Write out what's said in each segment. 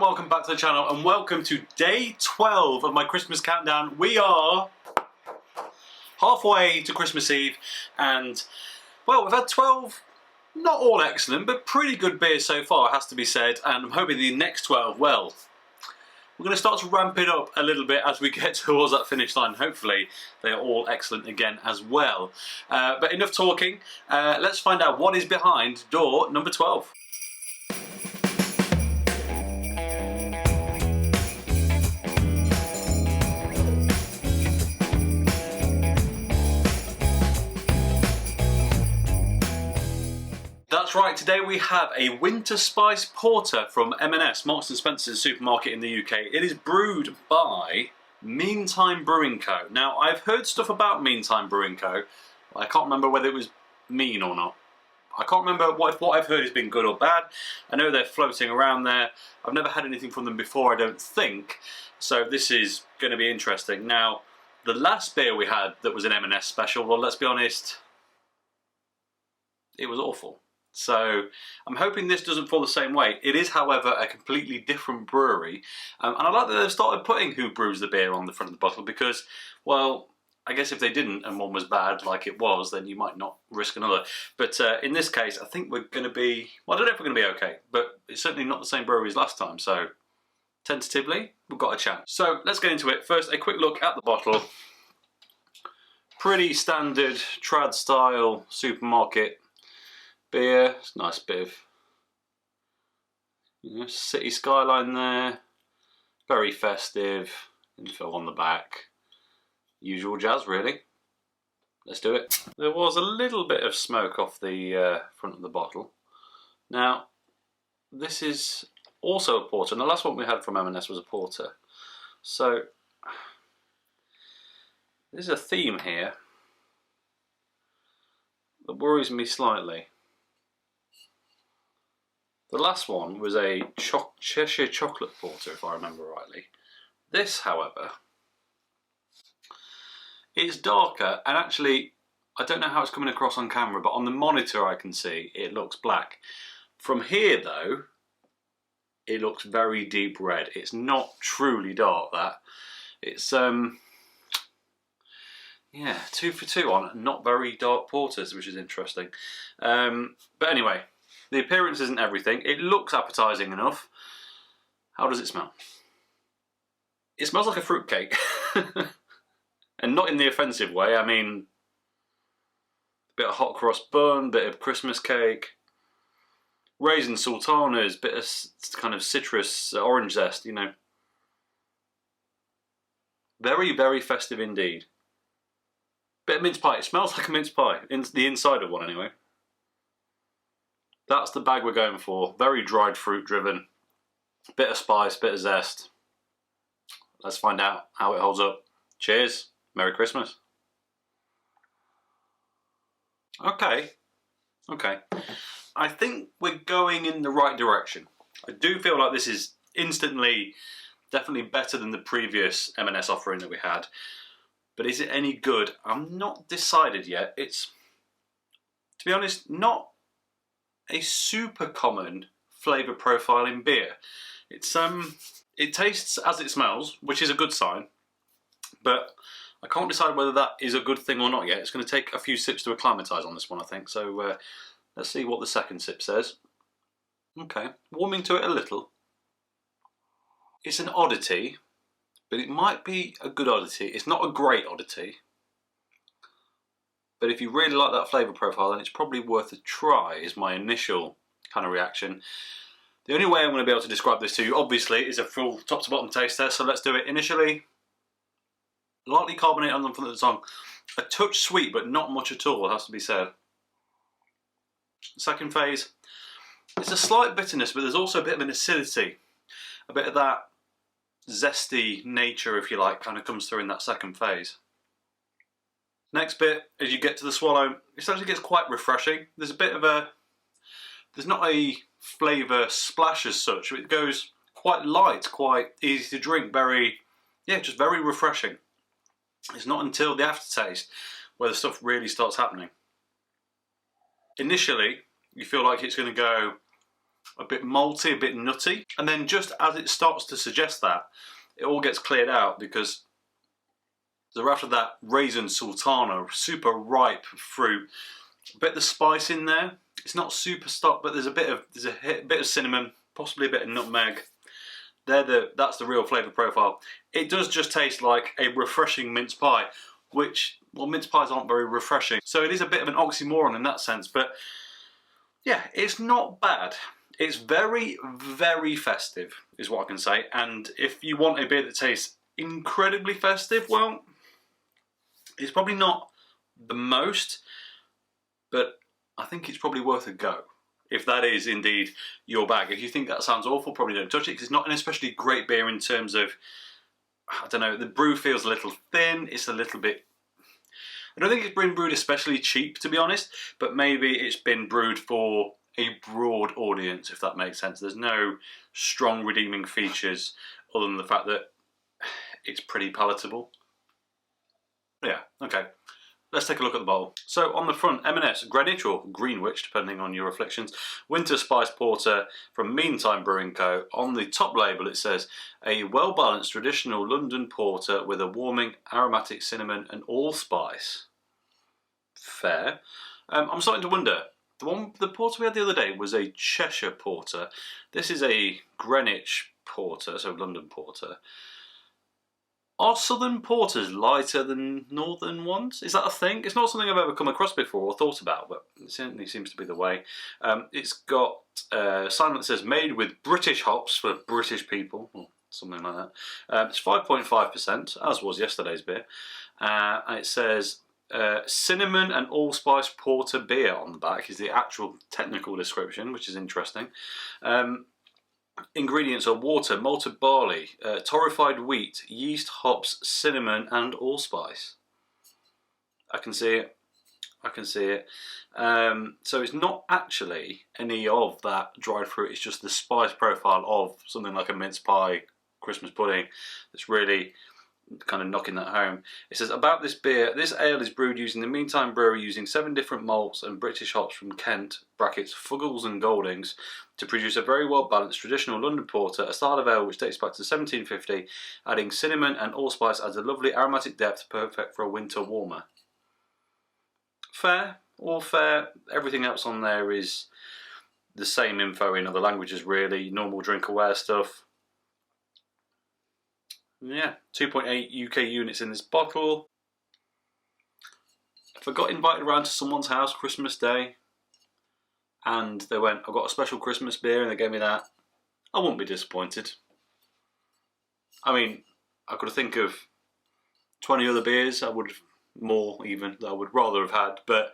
welcome back to the channel and welcome to day 12 of my Christmas countdown. We are halfway to Christmas Eve and, well, we've had 12, not all excellent, but pretty good beers so far, it has to be said, and I'm hoping the next 12, well, we're going to start to ramp it up a little bit as we get towards that finish line. Hopefully they are all excellent again as well. But enough talking, let's find out what is behind door number 12. That's right, today we have a Winter Spice Porter from M&S, Marks & Spencer's supermarket in the UK. It is brewed by Meantime Brewing Co. Now, I've heard stuff about Meantime Brewing Co. I can't remember whether it was mean or not. I can't remember what I've heard has been good or bad. I know they're floating around there. I've never had anything from them before, I don't think. So this is going to be interesting. Now, the last beer we had that was an M&S special, well, let's be honest, it was awful. So I'm hoping this doesn't fall the same way. It is, however, a completely different brewery. And I like that they've started putting who brews the beer on the front of the bottle because, well, I guess if they didn't and one was bad like it was, then you might not risk another. But in this case, I think we're going to be, well, I don't know if we're going to be okay, but it's certainly not the same brewery as last time. So tentatively, we've got a chance. So let's get into it. First, a quick look at the bottle. Pretty standard trad style supermarket beer. It's a nice bit of, you know, city skyline there. Very festive. Info on the back. Usual jazz, really. Let's do it. There was a little bit of smoke off the front of the bottle. Now, this is also a porter, and the last one we had from M&S was a porter. So, there's a theme here that worries me slightly. The last one was a Cheshire chocolate porter, if I remember rightly. This, however, is darker, and actually, I don't know how it's coming across on camera, but on the monitor I can see it looks black. From here, though, it looks very deep red. It's not truly dark, that. It's, yeah, 2 for 2 on not very dark porters, which is interesting. But anyway, the appearance isn't everything. It looks appetising enough. How does it smell? It smells like a fruitcake. And not in the offensive way. I mean, a bit of hot cross bun, bit of Christmas cake, raisin sultanas, bit of kind of citrus, orange zest, you know. Very, very festive indeed. Bit of mince pie. It smells like a mince pie. The inside of one, anyway. That's the bag we're going for. Very dried fruit driven. Bit of spice, bit of zest. Let's find out how it holds up. Cheers. Merry Christmas. Okay. I think we're going in the right direction. I do feel like this is instantly, definitely better than the previous M&S offering that we had. But is it any good? I'm not decided yet. It's, to be honest, not a super common flavour profile in beer. It's it tastes as it smells, which is a good sign, but I can't decide whether that is a good thing or not yet. It's going to take a few sips to acclimatise on this one, I think. So let's see what the second sip says. Okay, warming to it a little. It's an oddity, but it might be a good oddity. It's not a great oddity. But if you really like that flavour profile, then it's probably worth a try, is my initial kind of reaction. The only way I'm going to be able to describe this to you, obviously, is a full top to bottom taste test, so let's do it. Initially, lightly carbonated on the front of the tongue. A touch sweet, but not much at all, it has to be said. Second phase, it's a slight bitterness, but there's also a bit of an acidity. A bit of that zesty nature, if you like, kind of comes through in that second phase. Next bit, as you get to the swallow, it actually gets quite refreshing. There's a bit of a, there's not a flavour splash as such. It goes quite light, quite easy to drink, very, yeah, just very refreshing. It's not until the aftertaste where the stuff really starts happening. Initially, you feel like it's going to go a bit malty, a bit nutty. And then just as it starts to suggest that, it all gets cleared out because they're after that raisin sultana, super ripe fruit. A bit of the spice in there. It's not super stock, but there's a bit of cinnamon, possibly a bit of nutmeg. That's the real flavour profile. It does just taste like a refreshing mince pie, which, well, mince pies aren't very refreshing. So it is a bit of an oxymoron in that sense, but yeah, it's not bad. It's very, very festive, is what I can say. And if you want a beer that tastes incredibly festive, well, it's probably not the most, but I think it's probably worth a go. If that is indeed your bag. If you think that sounds awful, probably don't touch it, because it's not an especially great beer in terms of, I don't know, the brew feels a little thin, it's a little bit, I don't think it's been brewed especially cheap, to be honest, but maybe it's been brewed for a broad audience, if that makes sense. There's no strong redeeming features other than the fact that it's pretty palatable. Yeah, okay. Let's take a look at the bottle. So on the front, M&S Greenwich, or Greenwich, depending on your afflictions, Winter Spice Porter from Meantime Brewing Co. On the top label it says, a well-balanced traditional London porter with a warming aromatic cinnamon and allspice. Fair. I'm starting to wonder, the porter we had the other day was a Cheshire Porter. This is a Greenwich Porter, so London Porter. Are southern porters lighter than northern ones? Is that a thing? It's not something I've ever come across before or thought about, but it certainly seems to be the way. It's got a sign that says made with British hops for British people, or something like that. It's 5.5%, as was yesterday's beer. And it says cinnamon and allspice porter beer on the back is the actual technical description, which is interesting. Ingredients are water, malted barley, torrefied wheat, yeast, hops, cinnamon and allspice. I can see it. I can see it. So it's not actually any of that dried fruit, it's just the spice profile of something like a mince pie, Christmas pudding that's really kind of knocking that home. It says about this beer, this ale is brewed using the Meantime Brewery using 7 different malts and British hops from Kent, brackets, Fuggles and Goldings, to produce a very well balanced traditional London porter, a style of ale which dates back to 1750, adding cinnamon and allspice adds a lovely aromatic depth perfect for a winter warmer. Fair, all fair. Everything else on there is the same info in other languages really, normal drink aware stuff. Yeah, 2.8 UK units in this bottle. If I got invited around to someone's house Christmas Day and they went, I've got a special Christmas beer, and they gave me that, I wouldn't be disappointed. I mean, I could think of 20 other beers more even, that I would rather have had, but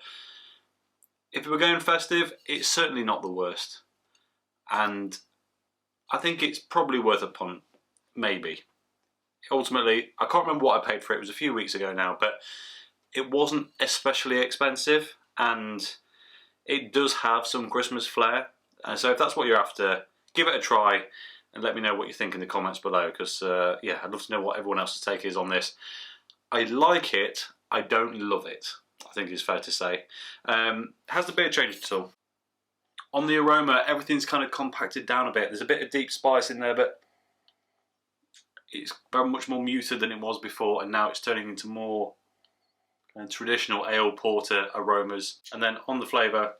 if we were going festive, it's certainly not the worst. And I think it's probably worth a punt, maybe. Ultimately, I can't remember what I paid for it. It was a few weeks ago now, but it wasn't especially expensive, and it does have some Christmas flair. So if that's what you're after, give it a try and let me know what you think in the comments below, because yeah, I'd love to know what everyone else's take is on this. I like it, I don't love it, I think it's fair to say. Has the beer changed at all? On the aroma, everything's kind of compacted down a bit. There's a bit of deep spice in there, but it's very much more muted than it was before, and now it's turning into more traditional ale porter aromas. And then on the flavour,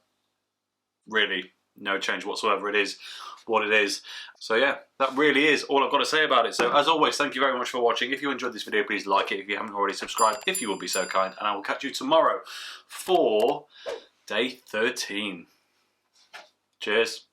really no change whatsoever. It is what it is. So yeah, that really is all I've got to say about it. So as always, thank you very much for watching. If you enjoyed this video, please like it. If you haven't already, subscribe if you will be so kind, and I will catch you tomorrow for day 13. Cheers.